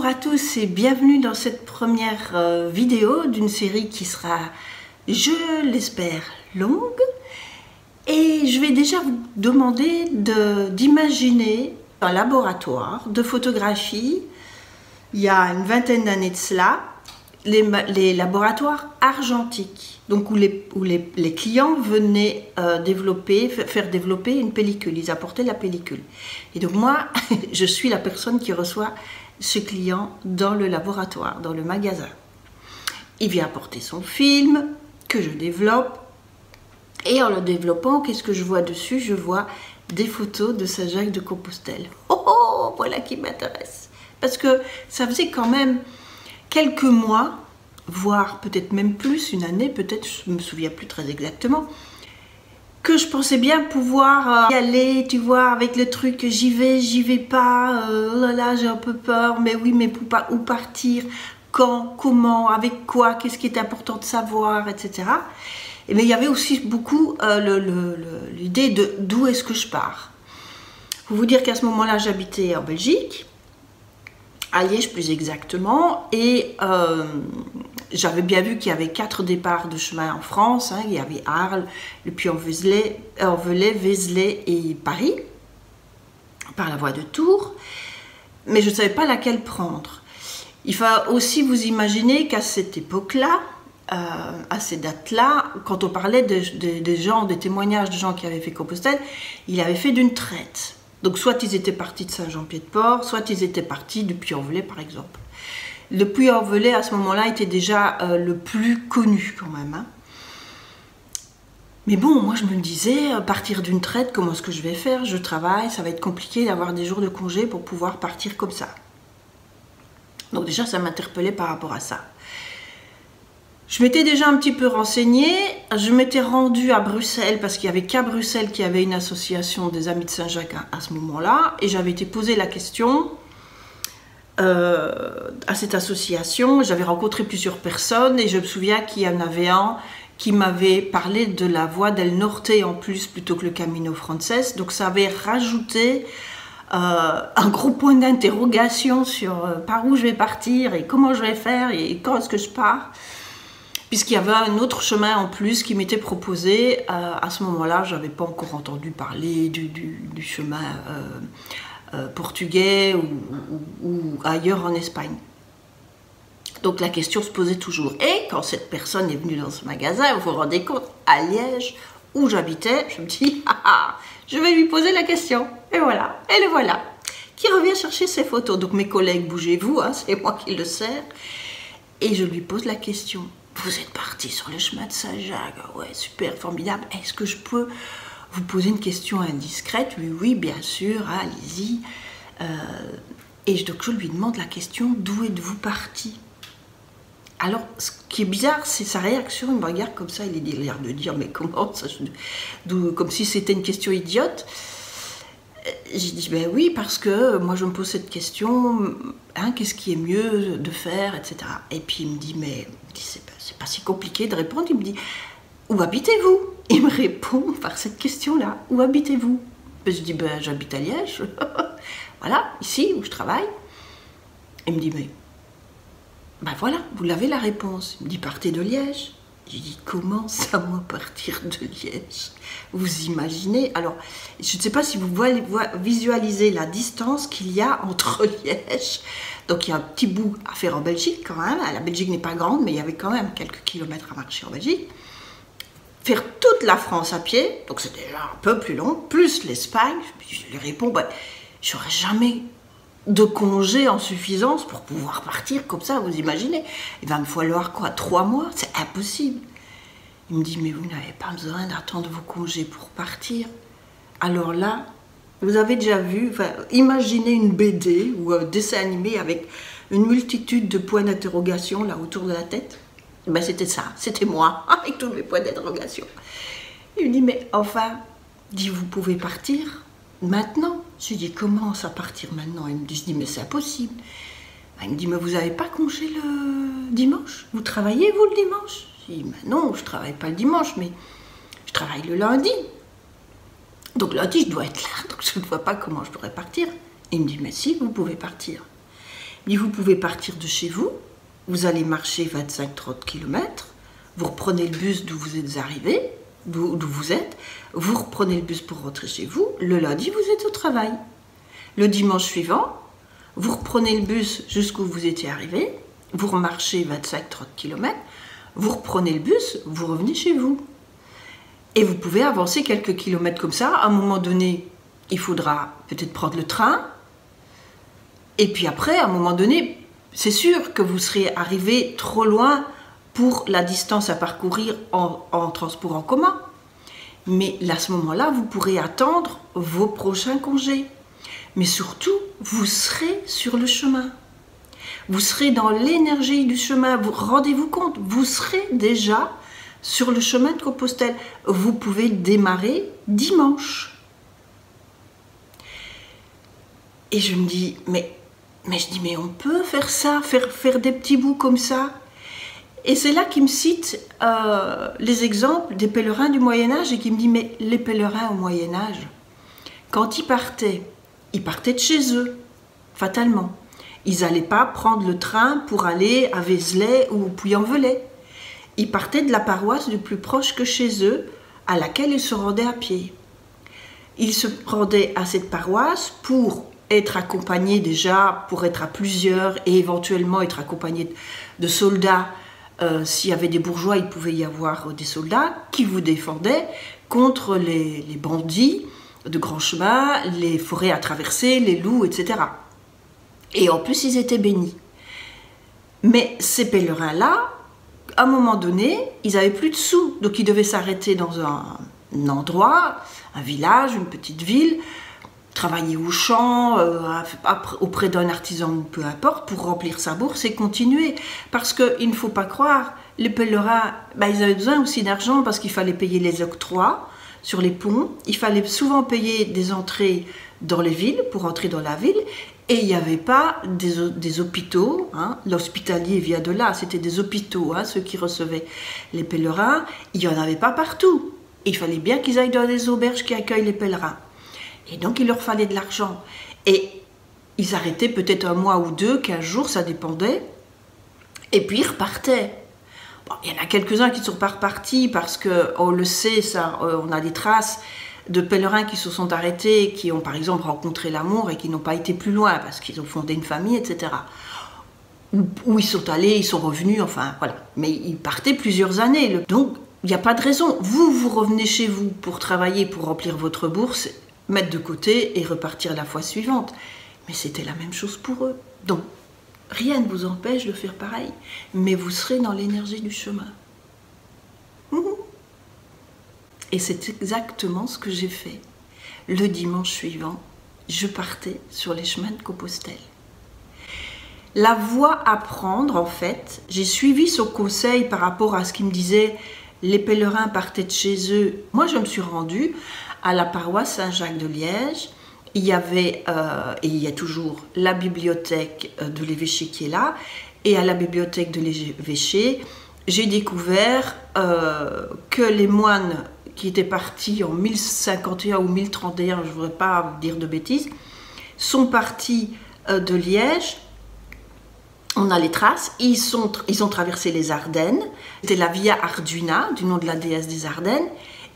Bonjour à tous et bienvenue dans cette première vidéo d'une série qui sera, je l'espère, longue. Et je vais déjà vous demander d'imaginer un laboratoire de photographie. Il y a une vingtaine d'années de cela, les laboratoires argentiques, donc où les clients venaient faire développer une pellicule, ils apportaient la pellicule. Et donc moi, je suis la personne qui reçoit ce client dans le laboratoire, dans le magasin. Il vient apporter son film, que je développe, et en le développant, qu'est-ce que je vois dessus? Je vois des photos de Saint-Jacques de Compostelle. Oh, voilà qui m'intéresse. Parce que ça faisait quand même quelques mois, voire peut-être même plus, une année, peut-être, je ne me souviens plus très exactement, que je pensais bien pouvoir y aller, tu vois, avec le truc, j'y vais pas, oh là là, j'ai un peu peur, mais oui, mais où partir, quand, comment, avec quoi, qu'est-ce qui est important de savoir, etc. Mais il y avait aussi beaucoup l'idée de d'où est-ce que je pars. Pour vous dire qu'à ce moment-là, j'habitais en Belgique, à Liège plus exactement, et j'avais bien vu qu'il y avait 4 départs de chemin en France, hein. Il y avait Arles, le Puy-en-Velay, Vézelay et Paris, par la voie de Tours, mais je ne savais pas laquelle prendre. Il faut aussi vous imaginer qu'à cette époque-là, à ces dates-là, quand on parlait des gens, des témoignages de gens qui avaient fait Compostelle, ils avaient fait d'une traite. Donc soit ils étaient partis de Saint-Jean-Pied-de-Port, soit ils étaient partis du Puy-en-Velay par exemple. Le Puy-en-Velay à ce moment-là était déjà le plus connu quand même. Hein. Mais bon, moi je me disais, partir d'une traite, comment est-ce que je vais faire? Je travaille, ça va être compliqué d'avoir des jours de congé pour pouvoir partir comme ça. Donc déjà ça m'interpellait par rapport à ça. Je m'étais déjà un petit peu renseignée, je m'étais rendue à Bruxelles parce qu'il n'y avait qu'à Bruxelles qu'il y avait une association des Amis de Saint-Jacques à ce moment-là, et j'avais été posé la question à cette association. J'avais rencontré plusieurs personnes et je me souviens qu'il y en avait un qui m'avait parlé de la Voie del Norte en plus plutôt que le Camino Frances, donc ça avait rajouté un gros point d'interrogation sur par où je vais partir et comment je vais faire et quand est-ce que je pars. Puisqu'il y avait un autre chemin en plus qui m'était proposé. À ce moment-là, je n'avais pas encore entendu parler du chemin portugais ou ailleurs en Espagne. Donc la question se posait toujours. Et quand cette personne est venue dans ce magasin, vous vous rendez compte, à Liège, où j'habitais, je me dis, je vais lui poser la question. Et voilà, et le voilà, qui revient chercher ses photos. Donc mes collègues, bougez-vous, hein, c'est moi qui le sers. Et je lui pose la question. Vous êtes parti sur le chemin de Saint-Jacques, ouais, super, formidable. Est-ce que je peux vous poser une question indiscrète? Oui, bien sûr, allez-y. Et donc je lui demande la question, d'où êtes-vous parti? Alors, ce qui est bizarre, c'est sa réaction. Il me regarde comme ça, il a l'air de dire, mais comment ça, comme si c'était une question idiote. J'ai dit, ben oui, parce que moi je me pose cette question, hein, qu'est-ce qui est mieux de faire, etc. Et puis il me dit, mais c'est pas si compliqué de répondre. Il me dit, où habitez-vous? Il me répond par cette question-là, où habitez-vous? Ben, je dis, ben j'habite à Liège, voilà, ici où je travaille. Il me dit, mais ben voilà, vous l'avez la réponse. Il me dit, partez de Liège. J'ai dit, comment ça, moi, partir de Liège? Vous imaginez? Alors, je ne sais pas si vous visualisez la distance qu'il y a entre Liège. Donc, il y a un petit bout à faire en Belgique, quand même. La Belgique n'est pas grande, mais il y avait quand même quelques kilomètres à marcher en Belgique. Faire toute la France à pied, donc c'est déjà un peu plus long, plus l'Espagne. Je lui réponds, ben, j'aurais jamais de congé en suffisance pour pouvoir partir comme ça, vous imaginez? Il va me falloir quoi, 3 mois? C'est impossible. Il me dit, mais vous n'avez pas besoin d'attendre vos congés pour partir. Alors là, vous avez déjà vu, enfin, imaginez une BD ou un dessin animé avec une multitude de points d'interrogation là autour de la tête. Ben, c'était ça, c'était moi, avec tous mes points d'interrogation. Il me dit, mais enfin, dit, vous pouvez partir maintenant? Je lui dis, comment ça partir maintenant? Il me dit, mais c'est impossible. Il me dit, mais vous n'avez pas congé le dimanche? Vous travaillez, vous, le dimanche? Je dis, mais non, je ne travaille pas le dimanche, mais je travaille le lundi. Donc lundi, je dois être là, donc je ne vois pas comment je pourrais partir. Il me dit, mais si, vous pouvez partir. Mais vous pouvez partir de chez vous, vous allez marcher 25-30 km, vous reprenez le bus d'où vous êtes arrivé, d'où vous êtes, vous reprenez le bus pour rentrer chez vous, le lundi vous êtes au travail. Le dimanche suivant, vous reprenez le bus jusqu'où vous étiez arrivé, vous remarchez 25-30 km, vous reprenez le bus, vous revenez chez vous. Et vous pouvez avancer quelques kilomètres comme ça. À un moment donné, il faudra peut-être prendre le train. Et puis après, à un moment donné, c'est sûr que vous serez arrivé trop loin pour la distance à parcourir en transport en commun. Mais à ce moment-là, vous pourrez attendre vos prochains congés. Mais surtout, vous serez sur le chemin. Vous serez dans l'énergie du chemin. Rendez-vous compte, vous serez déjà sur le chemin de Compostelle. Vous pouvez démarrer dimanche. Et je me dis, mais on peut faire ça, faire des petits bouts comme ça. Et c'est là qu'il me cite les exemples des pèlerins du Moyen-Âge et qui me dit, mais les pèlerins au Moyen-Âge, quand ils partaient de chez eux, fatalement. Ils n'allaient pas prendre le train pour aller à Vézelay ou au Puy-en-Velay. Ils partaient de la paroisse du plus proche que chez eux, à laquelle ils se rendaient à pied. Ils se rendaient à cette paroisse pour être accompagnés déjà, pour être à plusieurs et éventuellement être accompagnés de soldats. S'il y avait des bourgeois, il pouvait y avoir des soldats qui vous défendaient contre les bandits de grands chemins, les forêts à traverser, les loups, etc. Et en plus, ils étaient bénis. Mais ces pèlerins-là, à un moment donné, ils n'avaient plus de sous. Donc, ils devaient s'arrêter dans un endroit, un village, une petite ville, travailler au champ, auprès d'un artisan, peu importe, pour remplir sa bourse et continuer. Parce qu'il ne faut pas croire, les pèlerins, ils avaient besoin aussi d'argent parce qu'il fallait payer les octrois sur les ponts. Il fallait souvent payer des entrées dans les villes, pour entrer dans la ville. Et il n'y avait pas des hôpitaux, hein. L'hospitalier vient de là, c'était des hôpitaux, hein, ceux qui recevaient les pèlerins. Il n'y en avait pas partout. Il fallait bien qu'ils aillent dans des auberges qui accueillent les pèlerins. Et donc il leur fallait de l'argent. Et ils arrêtaient peut-être 1 mois ou 2, 15 jours, ça dépendait. Et puis ils repartaient. Bon, il y en a quelques-uns qui ne sont pas repartis parce qu'on le sait, ça, on a des traces de pèlerins qui se sont arrêtés, qui ont par exemple rencontré l'amour et qui n'ont pas été plus loin parce qu'ils ont fondé une famille, etc. Où ils sont allés, ils sont revenus, enfin voilà. Mais ils partaient plusieurs années. Donc il n'y a pas de raison. Vous revenez chez vous pour travailler, pour remplir votre bourse, mettre de côté et repartir la fois suivante. Mais c'était la même chose pour eux. Donc rien ne vous empêche de faire pareil. Mais vous serez dans l'énergie du chemin. Et c'est exactement ce que j'ai fait. Le dimanche suivant, je partais sur les chemins de Compostelle. La voie à prendre, en fait, j'ai suivi son conseil par rapport à ce qu'il me disait, les pèlerins partaient de chez eux. Moi, je me suis rendue à la paroisse Saint-Jacques de Liège. Il y avait, et il y a toujours, la bibliothèque de l'évêché qui est là. Et à la bibliothèque de l'évêché, j'ai découvert que les moines qui étaient partis en 1051 ou 1031, je ne voudrais pas dire de bêtises, sont partis de Liège. On a les traces, ils ont traversé les Ardennes, c'était la Via Arduina, du nom de la déesse des Ardennes,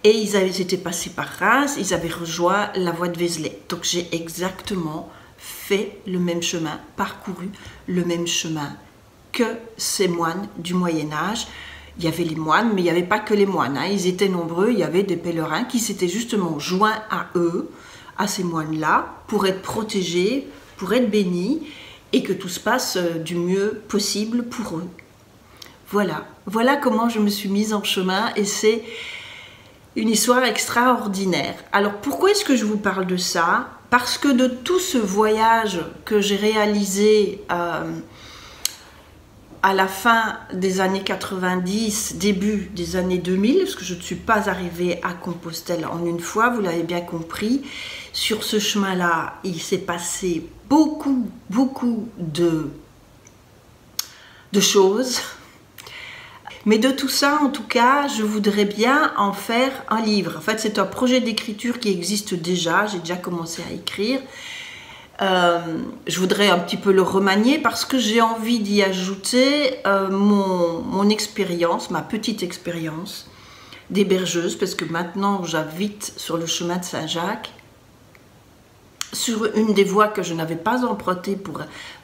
et ils étaient passés par Reims, ils avaient rejoint la voie de Vézelay. Donc j'ai exactement fait le même chemin, parcouru le même chemin que ces moines du Moyen-Âge. Il y avait les moines, mais il n'y avait pas que les moines, hein. Ils étaient nombreux, il y avait des pèlerins qui s'étaient justement joints à eux, à ces moines-là, pour être protégés, pour être bénis, et que tout se passe du mieux possible pour eux. Voilà comment je me suis mise en chemin, et c'est une histoire extraordinaire. Alors pourquoi est-ce que je vous parle de ça? Parce que de tout ce voyage que j'ai réalisé à la fin des années 90, début des années 2000, parce que je ne suis pas arrivée à Compostelle en une fois, vous l'avez bien compris. Sur ce chemin-là, il s'est passé beaucoup de choses. Mais de tout ça, en tout cas, je voudrais bien en faire un livre. En fait, c'est un projet d'écriture qui existe déjà, j'ai déjà commencé à écrire. Je voudrais un petit peu le remanier parce que j'ai envie d'y ajouter mon expérience, ma petite expérience d'hébergeuse, parce que maintenant j'habite sur le chemin de Saint-Jacques, sur une des voies que je n'avais pas empruntées pour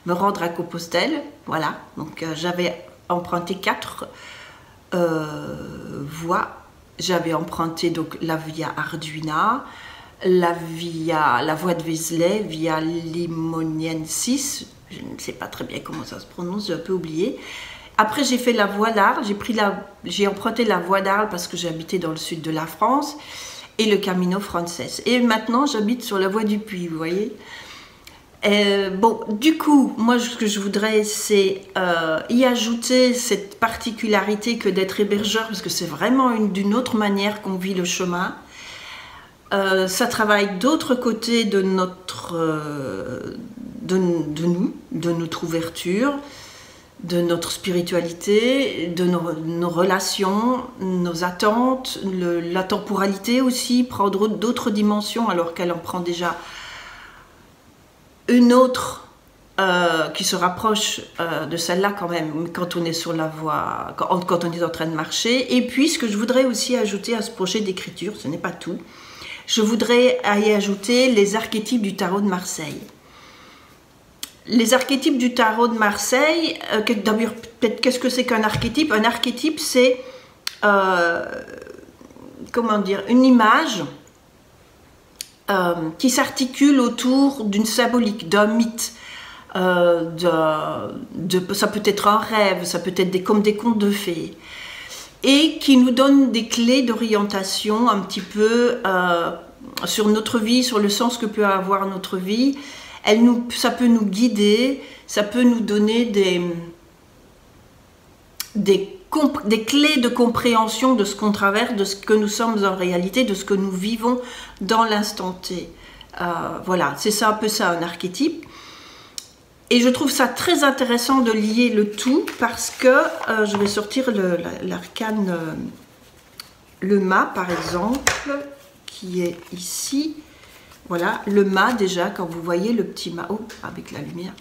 me rendre à Compostelle. Voilà, donc j'avais emprunté 4 voies. J'avais emprunté donc la Via Arduina, la voie de Vézelay, Via Limoniensis, je ne sais pas très bien comment ça se prononce, j'ai un peu oublié. Après, j'ai fait la voie d'Arles, j'ai emprunté la voie d'Arles parce que j'habitais dans le sud de la France, et le Camino Frances. Et maintenant, j'habite sur la voie du Puy, vous voyez. Bon, du coup, moi, ce que je voudrais, c'est y ajouter cette particularité que d'être hébergeur, parce que c'est vraiment d'une autre manière qu'on vit le chemin. Ça travaille d'autre côté de notre ouverture, de notre spiritualité, de nos relations, nos attentes, la temporalité aussi, prendre d'autres dimensions alors qu'elle en prend déjà une autre qui se rapproche de celle-là quand même, quand on est sur la voie, quand on est en train de marcher. Et puis ce que je voudrais aussi ajouter à ce projet d'écriture, ce n'est pas tout, je voudrais y ajouter les archétypes du tarot de Marseille. Les archétypes du tarot de Marseille, d'abord, peut-être, qu'est-ce que c'est qu'un archétype? Un archétype, c'est, comment dire, une image qui s'articule autour d'une symbolique, d'un mythe. Ça peut être un rêve, ça peut être comme des contes de fées. Et qui nous donne des clés d'orientation un petit peu sur notre vie, sur le sens que peut avoir notre vie. Ça peut nous guider, ça peut nous donner des clés de compréhension de ce qu'on traverse, de ce que nous sommes en réalité, de ce que nous vivons dans l'instant T. Voilà, c'est ça, un peu ça, un archétype. Et je trouve ça très intéressant de lier le tout parce que je vais sortir l'arcane, le mât par exemple, qui est ici. Voilà, le mât déjà, quand vous voyez le petit mât, oh, avec la lumière,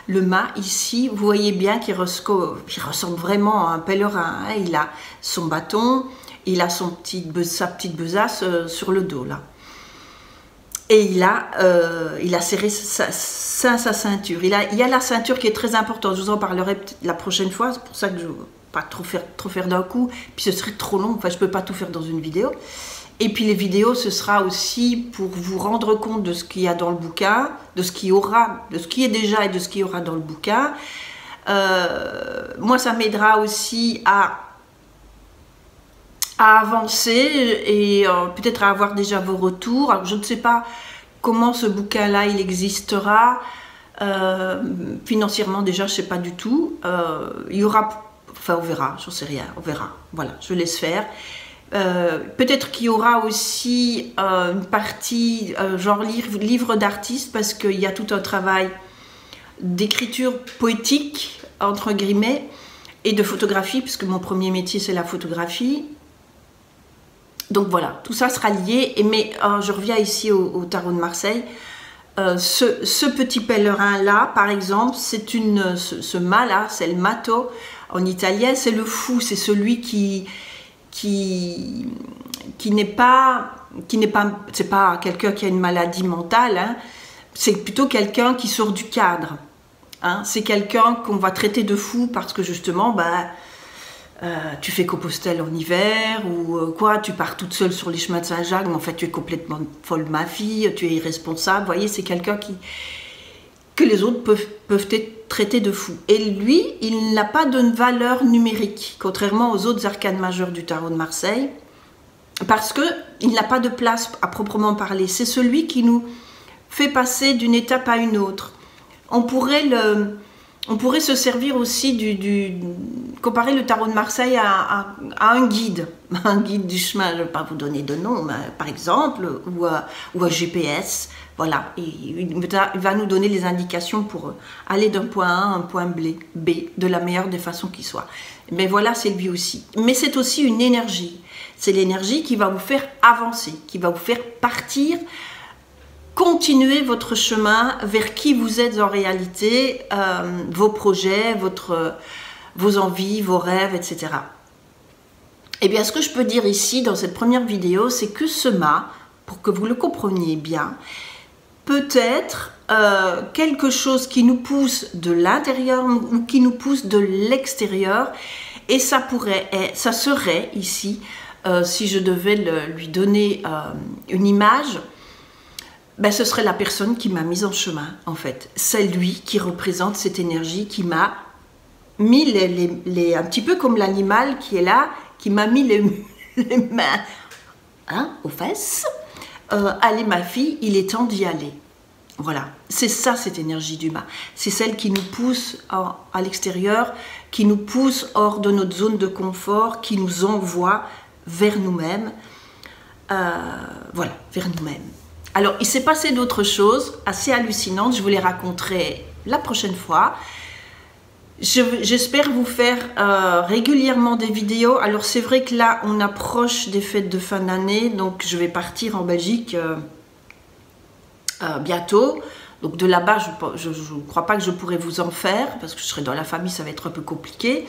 le mât ici, vous voyez bien qu'il ressemble vraiment à un pèlerin. Hein. Il a son bâton, il a sa petite besace sur le dos là. Et il a serré sa ceinture. Il y a la ceinture qui est très importante. Je vous en parlerai peut-être la prochaine fois. C'est pour ça que je ne veux pas trop faire d'un coup. Puis ce serait trop long. Enfin, je ne peux pas tout faire dans une vidéo. Et puis les vidéos, ce sera aussi pour vous rendre compte de ce qu'il y a dans le bouquin, de ce qui est déjà et de ce qu'il y aura dans le bouquin. Moi, ça m'aidera aussi à avancer et peut-être à avoir déjà vos retours. Alors, je ne sais pas comment ce bouquin-là, il existera. Financièrement, déjà, je ne sais pas du tout. Il y aura... Enfin, on verra, j'en sais rien, on verra. Voilà, je laisse faire. Peut-être qu'il y aura aussi une partie genre livre d'artiste parce qu'il y a tout un travail d'écriture poétique entre guillemets et de photographie puisque mon premier métier c'est la photographie. Donc voilà, tout ça sera lié. Mais je reviens ici au tarot de Marseille. Ce petit pèlerin là par exemple, c'est ce mât là, c'est le matto en italien, c'est le fou, c'est celui qui n'est pas c'est pas quelqu'un qui a une maladie mentale, hein. C'est plutôt quelqu'un qui sort du cadre, hein. C'est quelqu'un qu'on va traiter de fou parce que justement tu fais Compostelle en hiver ou quoi, tu pars toute seule sur les chemins de Saint-Jacques, mais en fait tu es complètement folle ma fille, tu es irresponsable, vous voyez, c'est quelqu'un que les autres peuvent traiter de fou. Et lui, il n'a pas de valeur numérique, contrairement aux autres arcanes majeures du tarot de Marseille, parce qu'il n'a pas de place à proprement parler. C'est celui qui nous fait passer d'une étape à une autre. On pourrait se servir aussi comparer le tarot de Marseille à un guide du chemin. Je ne vais pas vous donner de nom, mais par exemple, ou un GPS. Voilà, il va nous donner les indications pour aller d'un point A à un point B de la meilleure des façons qui soit. Mais voilà, c'est lui aussi. Mais c'est aussi une énergie. C'est l'énergie qui va vous faire avancer, qui va vous faire partir continuer votre chemin vers qui vous êtes en réalité, vos projets, vos envies, vos rêves, etc. Eh bien, ce que je peux dire ici, dans cette première vidéo, c'est que ce mât, pour que vous le compreniez bien, peut être quelque chose qui nous pousse de l'intérieur ou qui nous pousse de l'extérieur. Et ça serait ici, si je devais lui donner une image, ben, ce serait la personne qui m'a mise en chemin, en fait. C'est lui qui représente cette énergie qui m'a mis un petit peu comme l'animal qui est là, qui m'a mis les mains aux fesses. Allez ma fille, il est temps d'y aller. Voilà, c'est ça cette énergie du mât. C'est celle qui nous pousse à l'extérieur, qui nous pousse hors de notre zone de confort, qui nous envoie vers nous-mêmes. Voilà, vers nous-mêmes. Alors, il s'est passé d'autres choses assez hallucinantes, je vous les raconterai la prochaine fois. J'espère vous faire régulièrement des vidéos. Alors, c'est vrai que là, on approche des fêtes de fin d'année, donc je vais partir en Belgique bientôt. Donc, de là-bas, je ne crois pas que je pourrai vous en faire, parce que je serai dans la famille, ça va être un peu compliqué.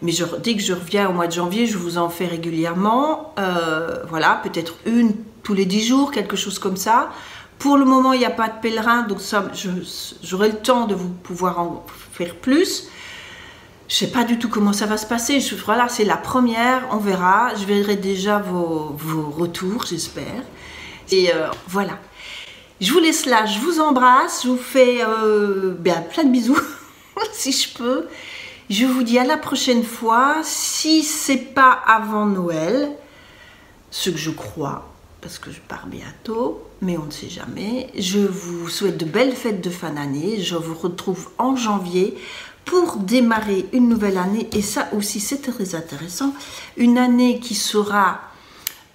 Mais dès que je reviens au mois de janvier, je vous en fais régulièrement. Voilà, peut-être une tous les 10 jours, quelque chose comme ça. Pour le moment, il n'y a pas de pèlerin, donc ça, j'aurai le temps de vous pouvoir en faire plus. Je ne sais pas du tout comment ça va se passer. Voilà, c'est la première, on verra. Je verrai déjà vos retours, j'espère. Et voilà. Je vous laisse là, je vous embrasse, je vous fais plein de bisous, si je peux. Je vous dis à la prochaine fois. Si c'est pas avant Noël, ce que je crois, parce que je pars bientôt, mais on ne sait jamais. Je vous souhaite de belles fêtes de fin d'année. Je vous retrouve en janvier pour démarrer une nouvelle année. Et ça aussi, c'est très intéressant. Une année qui sera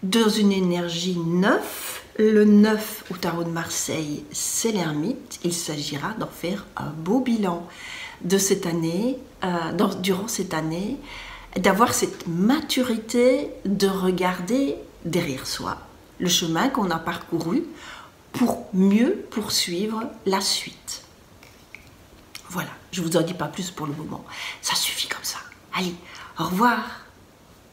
dans une énergie 9. Le 9 au tarot de Marseille, c'est l'ermite. Il s'agira d'en faire un beau bilan de cette année, durant cette année, d'avoir cette maturité de regarder derrière soi le chemin qu'on a parcouru pour mieux poursuivre la suite. Voilà, je ne vous en dis pas plus pour le moment. Ça suffit comme ça. Allez, au revoir.